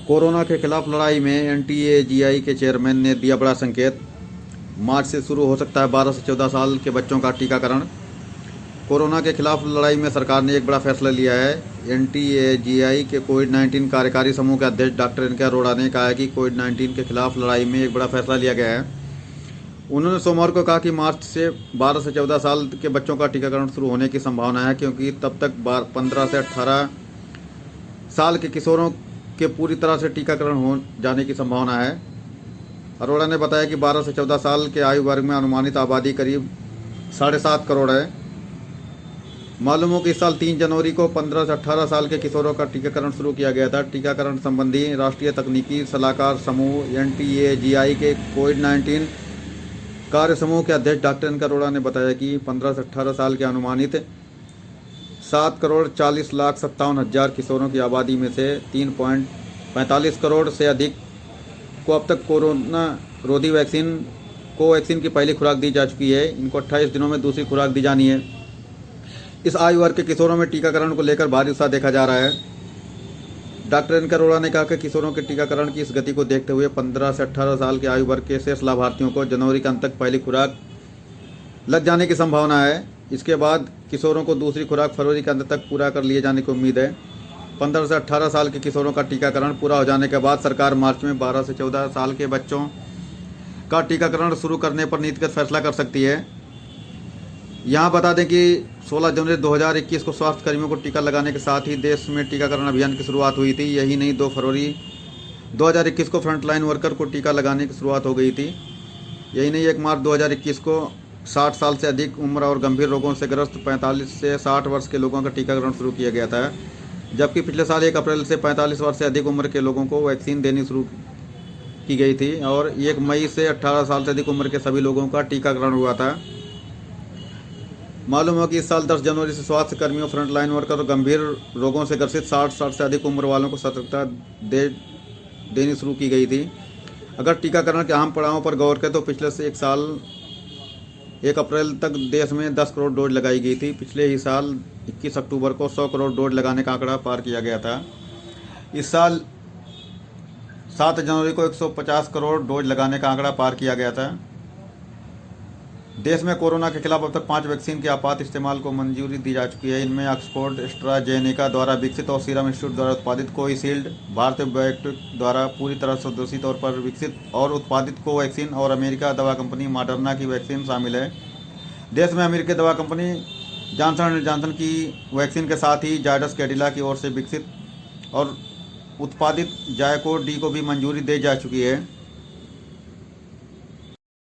Corona के खिलाफ लड़ाई में एनटीए-जीआई के चेयरमैन ने दिया बड़ा संकेत। मार्च से शुरू हो सकता है 12 से 14 साल के बच्चों का टीकाकरण। कोरोना के खिलाफ लड़ाई में सरकार ने एक बड़ा फैसला लिया है। एनटीए-जीआई के कोविड-19 कार्यकारी समूह के अध्यक्ष डॉक्टर एन.के. अरोड़ा ने कहा है कि कोविड-19 के खिलाफ लड़ाई में एक बड़ा फैसला लिया गया है। उन्होंने सोमवार को कहा कि मार्च से 12 से 14 साल के बच्चों का टीकाकरण शुरू होने की संभावना है, क्योंकि तब तक 15 से 18 साल के किशोरों के पूरी तरह से टीकाकरण हो जाने की संभावना है। अरोड़ा ने बताया कि 12 से 14 साल के आयु वर्ग में अनुमानित आबादी करीब 7.5 करोड़ है। मालूम हो कि इस साल 3 जनवरी को 15 से 18 साल के किशोरों का टीकाकरण शुरू किया गया था। टीकाकरण संबंधी राष्ट्रीय तकनीकी सलाहकार समूह एनटीए-जीआई के कोविड-19 कार्य समूह के अध्यक्ष डॉक्टर एन.के. अरोड़ा ने बताया कि 15 से 18 साल के अनुमानित 7,40,57,000 किशोरों की आबादी में से 3.45 करोड़ से अधिक को अब तक कोरोना रोधी वैक्सीन कोवैक्सीन की पहली खुराक दी जा चुकी है। इनको 28 दिनों में दूसरी खुराक दी जानी है। इस आयु वर्ग के किशोरों में टीकाकरण को लेकर भारी उत्साह देखा जा रहा है। Doctor NK. अरोड़ा ने कहा कि किशोरों के टीकाकरण की इस गति को देखते हुए 15 से 18 साल के आयु वर्ग के शेष लाभार्थियों को जनवरी के अंत तक पहली खुराक लग जाने की संभावना है। इसके बाद किशोरों को दूसरी खुराक फरवरी के अंत तक पूरा कर लिए जाने की उम्मीद है। 15 से 18 साल के किशोरों का टीकाकरण पूरा हो जाने के बाद सरकार मार्च में 12 से 14 साल के बच्चों का टीकाकरण शुरू करने पर नीतिगत फैसला कर सकती है। यहाँ बता दें कि 16 जनवरी 2021 को स्वास्थ्य कर्मियों को टीका लगाने के साथ ही देश में टीकाकरण अभियान की शुरुआत हुई थी। यही नहीं, 2 फरवरी 2021 को फ्रंटलाइन वर्कर को टीका लगाने की शुरुआत हो गई थी। यही नहीं, 1 मार्च 2021 को 60 साल से अधिक उम्र और गंभीर रोगों से ग्रस्त 45 से 60 वर्ष के लोगों का टीकाकरण शुरू किया गया था, जबकि पिछले साल 1 अप्रैल से 45 वर्ष से अधिक उम्र के लोगों को वैक्सीन देनी शुरू की गई थी और 1 मई से 18 साल से अधिक उम्र के सभी लोगों का टीकाकरण हुआ था। मालूम हो कि इस साल 10 जनवरी से स्वास्थ्य कर्मियों, फ्रंटलाइन वर्कर और गंभीर रोगों से ग्रसित 60 साल से अधिक उम्र वालों को सतर्कता देनी शुरू की गई थी। अगर टीकाकरण के अहम पड़ावों पर गौर करें तो पिछले से 1 साल 1 अप्रैल तक देश में 10 करोड़ डोज लगाई गई थी। पिछले ही साल 21 अक्टूबर को 100 करोड़ डोज लगाने का आंकड़ा पार किया गया था। इस साल 7 जनवरी को 150 करोड़ डोज लगाने का आंकड़ा पार किया गया था। देश में कोरोना के खिलाफ अब तक 5 वैक्सीन के आपात इस्तेमाल को मंजूरी दी जा चुकी है। इनमें ऑक्सफोर्ड एस्ट्राजेनेका द्वारा विकसित और सीरम इंस्टीट्यूट द्वारा उत्पादित कोविशील्ड, भारतीय बायोटेक द्वारा पूरी तरह से स्वदेशी तौर पर विकसित और उत्पादित कोवैक्सीन और अमेरिका दवा कंपनी मॉडर्ना की वैक्सीन शामिल है। देश में अमेरिकी दवा कंपनी जॉनसन एंड जॉनसन की वैक्सीन के साथ ही जायडस कैडिला की ओर से विकसित और उत्पादित जायकोव डी को भी मंजूरी दी जा चुकी है।